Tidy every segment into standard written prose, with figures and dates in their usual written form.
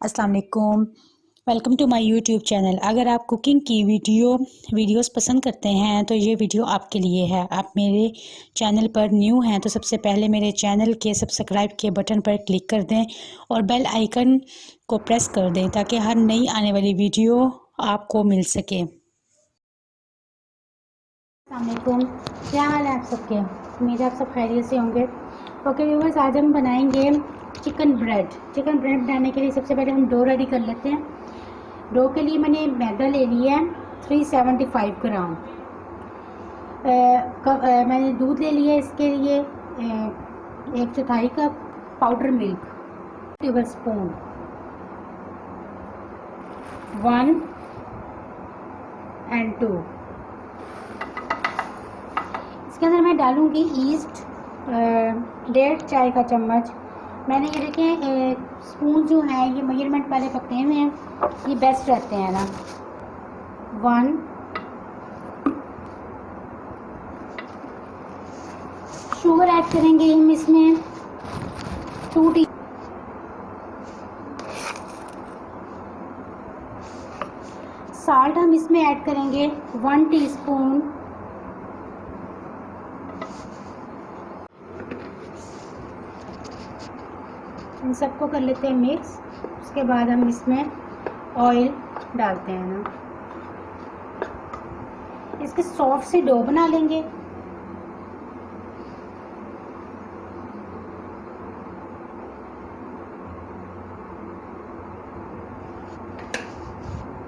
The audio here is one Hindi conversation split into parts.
अस्सलाम वालेकुम। Welcome to my YouTube channel. अगर आप कुकिंग की वीडियोस पसंद करते हैं तो ये वीडियो आपके लिए है। आप मेरे चैनल पर न्यू हैं तो सबसे पहले मेरे चैनल के सब्सक्राइब के बटन पर क्लिक कर दें और बेल आइकन को प्रेस कर दें ताकि हर नई आने वाली वीडियो आपको मिल सके। अस्सलाम वालेकुम, क्या हाल है आप सबके? उम्मीद है आप सब खैरियत से होंगे। ओके व्यूअर्स, आज हम बनाएंगे चिकन ब्रेड बनाने के लिए सबसे पहले हम डो रेडी कर लेते हैं। डो के लिए मैंने मैदा ले लिया है 375 ग्राम। मैंने दूध ले लिया है इसके लिए 1/4 cup. Powder milk table spoon 1 and 2। इसके अंदर मैं डालूंगी ईस्ट 1.5 चाय का चम्मच। मैंने ये देखें स्पून जो हैं ये मेजरमेंट वाले पकड़े हुए हैं, ये बेस्ट रहते हैं ना। 1 शुगर ऐड करेंगे हम इसमें 2 टी। साल्ट हम इसमें ऐड करेंगे 1 टीस्पून। इन सबको कर लेते हैं मिक्स। उसके बाद हम इसमें ऑयल डालते हैं ना। इसके सॉफ्ट से डो बना लेंगे।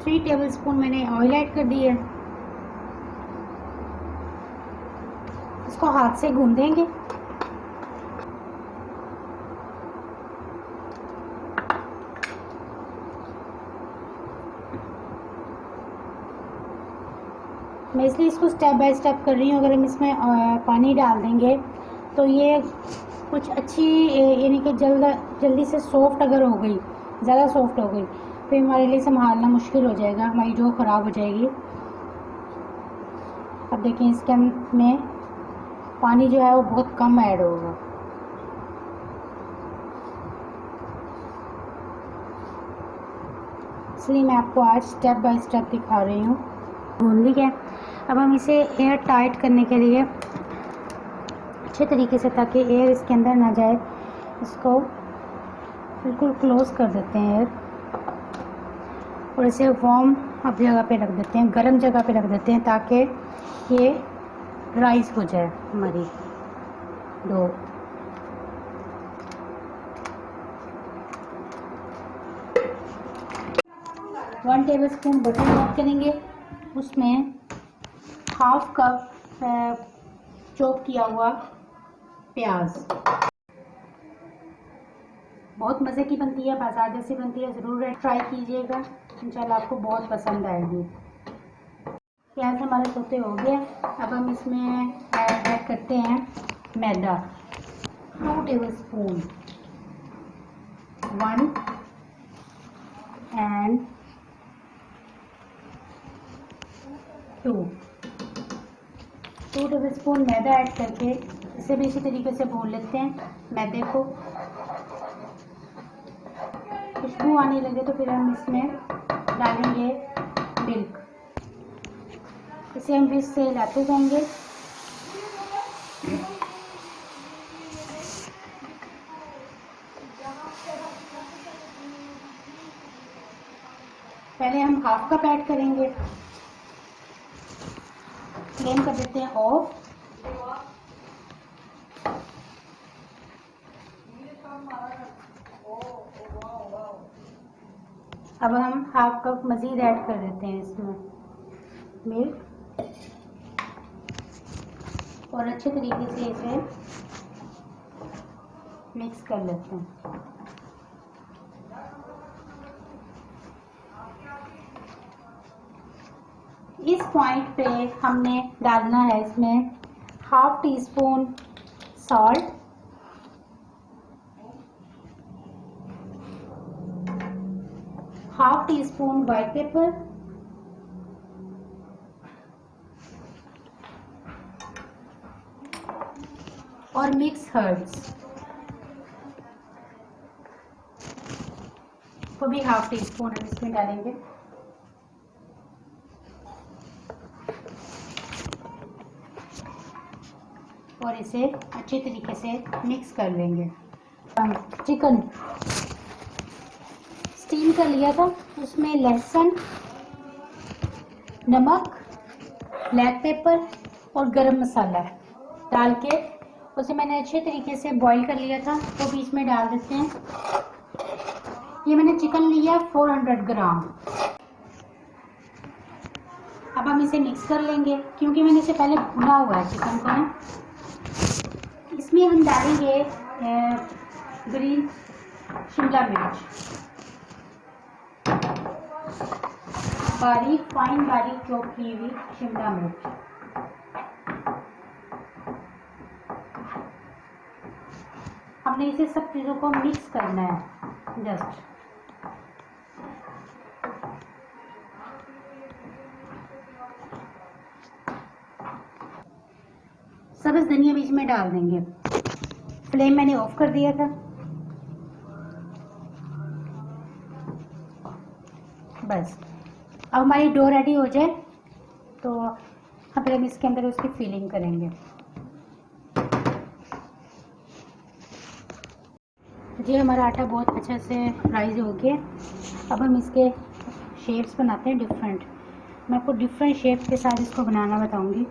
थ्री टेबल स्पून मैंने ऑयल ऐड कर दी है। इसको हाथ से गूंद देंगे। मैं इसलिए इसको स्टेप बाय स्टेप कर रही हूँ। अगर हम इसमें पानी डाल देंगे तो ये कुछ अच्छी यानी कि जल्दी से सॉफ्ट अगर हो गई, ज़्यादा सॉफ्ट हो गई तो हमारे लिए संभालना मुश्किल हो जाएगा, हमारी डो ख़राब हो जाएगी। अब देखिए इसके में पानी जो है वो बहुत कम ऐड होगा। इसलिए मैं आपको आज स्टेप बाय स्टेप दिखा रही हूँ। भून ली है। अब हम इसे एयर टाइट करने के लिए अच्छे तरीके से, ताकि एयर इसके अंदर ना जाए, इसको बिल्कुल क्लोज कर देते हैं एयर और इसे वार्म अब जगह पे रख देते हैं, गर्म जगह पे रख देते हैं ताकि ये राइस हो जाए हमारी dough. One tablespoon butter add करेंगे। उसमें 1/2 कप चॉप किया हुआ प्याज। बहुत मज़े की बनती है, बाजार जैसी बनती है। ज़रूर ट्राई कीजिएगा, इंशाल्लाह आपको बहुत पसंद आएगी। प्याज हमारे सोते हो गया। अब हम इसमें ऐड करते हैं मैदा 2 table spoon 1 and 2 table spoon maida add करके इसे भी इसी तरीके से भून लेते हैं मैदे को। खुशबू आने लगे तो फिर हम इसमें डालेंगे मिल्क। इसे हम बीच से हिलाते जाएंगे। पहले हम 1/2 कप ऐड करेंगे। फ्लेम कर देते हैं ऑफ। अब हम 1/2 कप मज़ीद ऐड कर देते हैं इसमें मिल्क और अच्छे तरीके से इसे मिक्स कर लेते हैं। इस पॉइंट पे हमने डालना है इसमें 1/2 teaspoon salt, 1/2 teaspoon white paper और मिक्स हर्ब्स। इसको भी हाफ टी स्पून हम इसमें डालेंगे। और इसे अच्छे तरीके से मिक्स कर लेंगे। चिकन स्टीम कर लिया था, उसमें लहसुन, नमक, ब्लैक पेपर और गरम मसाला डाल के उसे मैंने अच्छे तरीके से बॉईल कर लिया था, तो बीच में डाल देते हैं। ये मैंने चिकन लिया 400 ग्राम। अब हम इसे मिक्स कर लेंगे, क्योंकि मैंने इसे पहले भुना हुआ है चिकन को ना। इसमें हम डालेंगे ग्रीन शिमला मिर्च, फाइन बारीक चॉप की हुई शिमला मिर्च। हमने इसे सब चीज़ों को मिक्स करना है जस्ट। सब्ज़ धनिया बीच में डाल देंगे। फ्लेम मैंने ऑफ कर दिया था। बस अब हमारी डो रेडी हो जाए तो फिर हम इसके अंदर उसकी फिलिंग करेंगे। जी हमारा आटा बहुत अच्छे से राइज हो गया। अब हम इसके शेप्स बनाते हैं डिफरेंट। मैं आपको डिफरेंट शेप के साथ इसको बनाना बताऊंगी।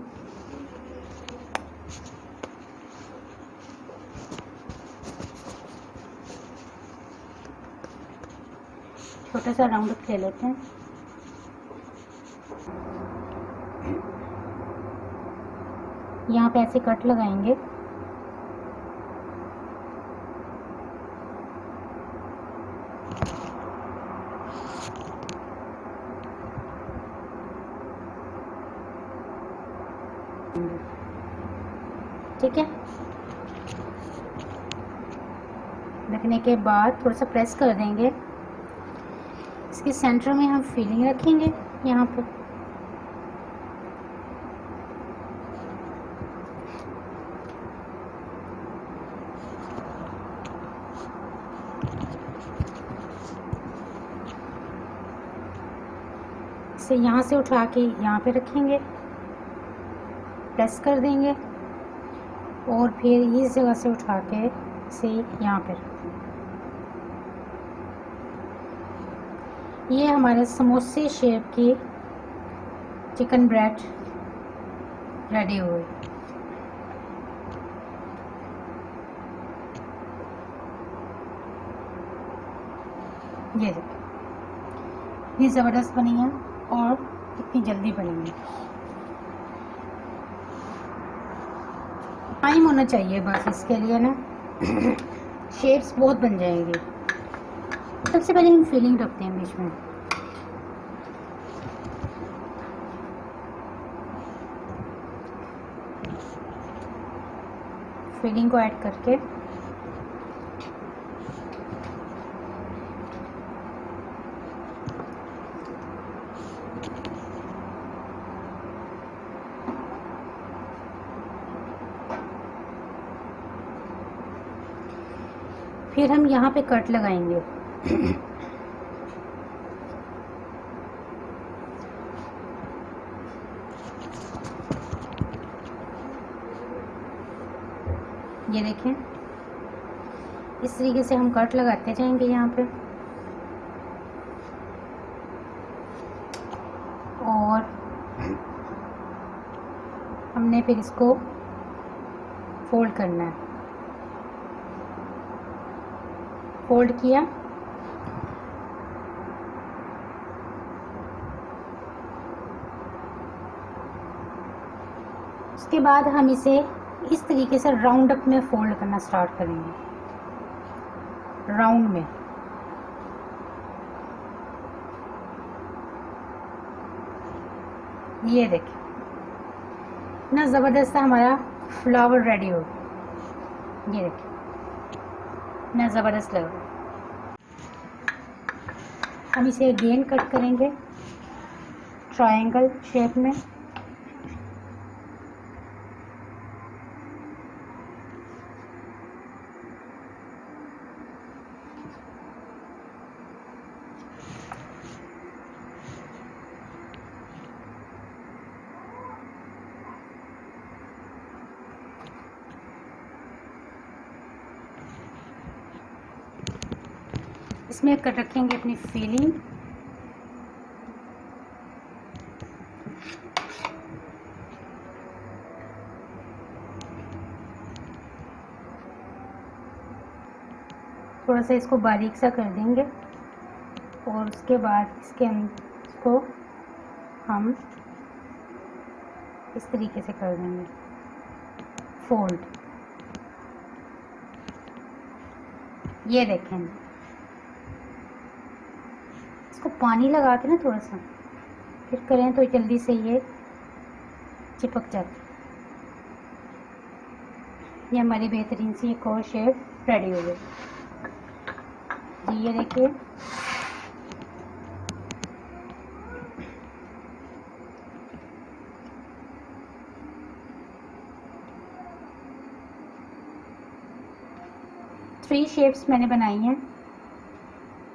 छोटा सा राउंड ले लेते हैं। यहाँ पे ऐसे कट लगाएंगे। ठीक है, रखने के बाद थोड़ा सा प्रेस कर देंगे। इसके सेंटर में हम फिलिंग रखेंगे यहाँ पर। इसे यहाँ से उठा के यहाँ पे रखेंगे, प्रेस कर देंगे और फिर इस जगह से उठा के इसे यहाँ पे रखेंगे। ये हमारे समोसे शेप की चिकन ब्रेड रेडी हुई। ये देखिए, ये ज़बरदस्त बनी है और कितनी जल्दी बनी है। टाइम होना चाहिए बस इसके लिए ना, शेप्स बहुत बन जाएंगी। सबसे पहले हम फिलिंग रखते हैं बीच में। फिलिंग को ऐड करके फिर हम यहाँ पे कट लगाएंगे। ये देखें, इस तरीके से हम कट लगाते जाएंगे यहाँ पे। और हमने फिर इसको फोल्ड करना है। फोल्ड किया, उसके बाद हम इसे इस तरीके से राउंड अप में फोल्ड करना स्टार्ट करेंगे, राउंड में। ये देखिए ना, ज़बरदस्त हमारा फ्लावर रेडी हो। ये देखिए ना, ज़बरदस्त लग रहा है। हम इसे अगेन कट करेंगे ट्रायंगल शेप में। इसमें कर रखेंगे अपनी फिलिंग। थोड़ा सा इसको बारीक सा कर देंगे और उसके बाद इसको हम इस तरीके से कर देंगे फोल्ड। ये देखें, इसको पानी लगाते ना थोड़ा सा, फिर करें तो जल्दी से ये चिपक जाती। ये हमारी बेहतरीन सी एक और शेप रेडी हो गई जी। ये देखिए, थ्री शेप्स मैंने बनाई हैं।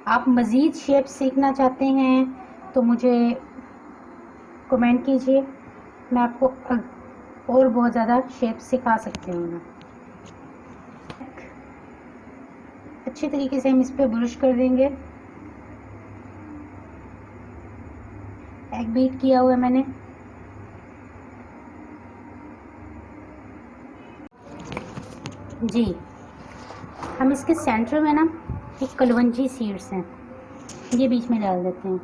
आप मज़ीद शेप्स सीखना चाहते हैं तो मुझे कमेंट कीजिए, मैं आपको और बहुत ज़्यादा शेप्स सिखा सकती हूँ। अच्छे तरीके से हम इस पर ब्रश कर देंगे। एग बीट किया हुआ है मैंने। जी, हम इसके सेंटर में ना एक कलवंजी सीड्स हैं, ये बीच में डाल देते हैं।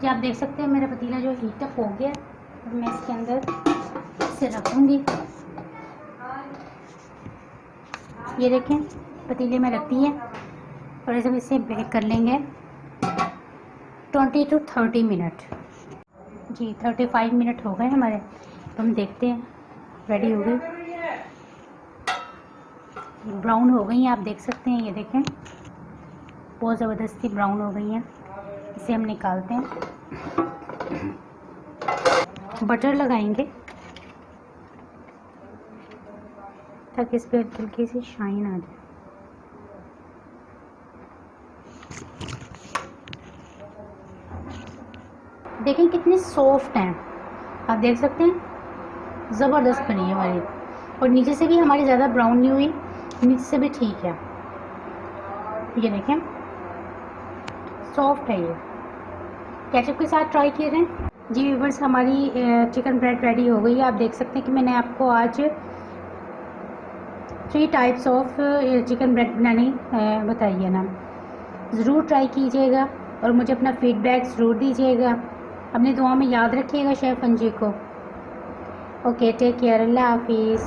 ये आप देख सकते हैं मेरा पतीला जो हीट अप हो गया और मैं इसके अंदर इसे रखूँगी। ये देखें, पतीले में रखती है और जब इसे बेक कर लेंगे 20 to 30 मिनट। जी 35 मिनट हो गए हमारे, तो हम देखते हैं रेडी हो गई। ब्राउन हो गई हैं, आप देख सकते हैं। ये देखें, बहुत ज़बरदस्ती ब्राउन हो गई हैं। इसे हम निकालते हैं, बटर लगाएंगे ताकि इस पर हल्की सी शाइन आ जाए। देखें कितनी सॉफ्ट हैं, आप देख सकते हैं, ज़बरदस्त बनी है हमारी। और नीचे से भी हमारी ज़्यादा ब्राउन नहीं हुई, नीचे से भी ठीक है। ये देखें, सॉफ्ट है। ये केचप के साथ ट्राई किए थे। जी व्यूअर्स, हमारी चिकन ब्रेड रेडी हो गई है। आप देख सकते हैं कि मैंने आपको आज 3 टाइप्स ऑफ चिकन ब्रेड बनानी बताई है ना। ज़रूर ट्राई कीजिएगा और मुझे अपना फीडबैक ज़रूर दीजिएगा। अपनी दुआ में याद रखिएगा शेफ़ अंजी को। ओके, टेक केयर, अल्लाह हाफिज़।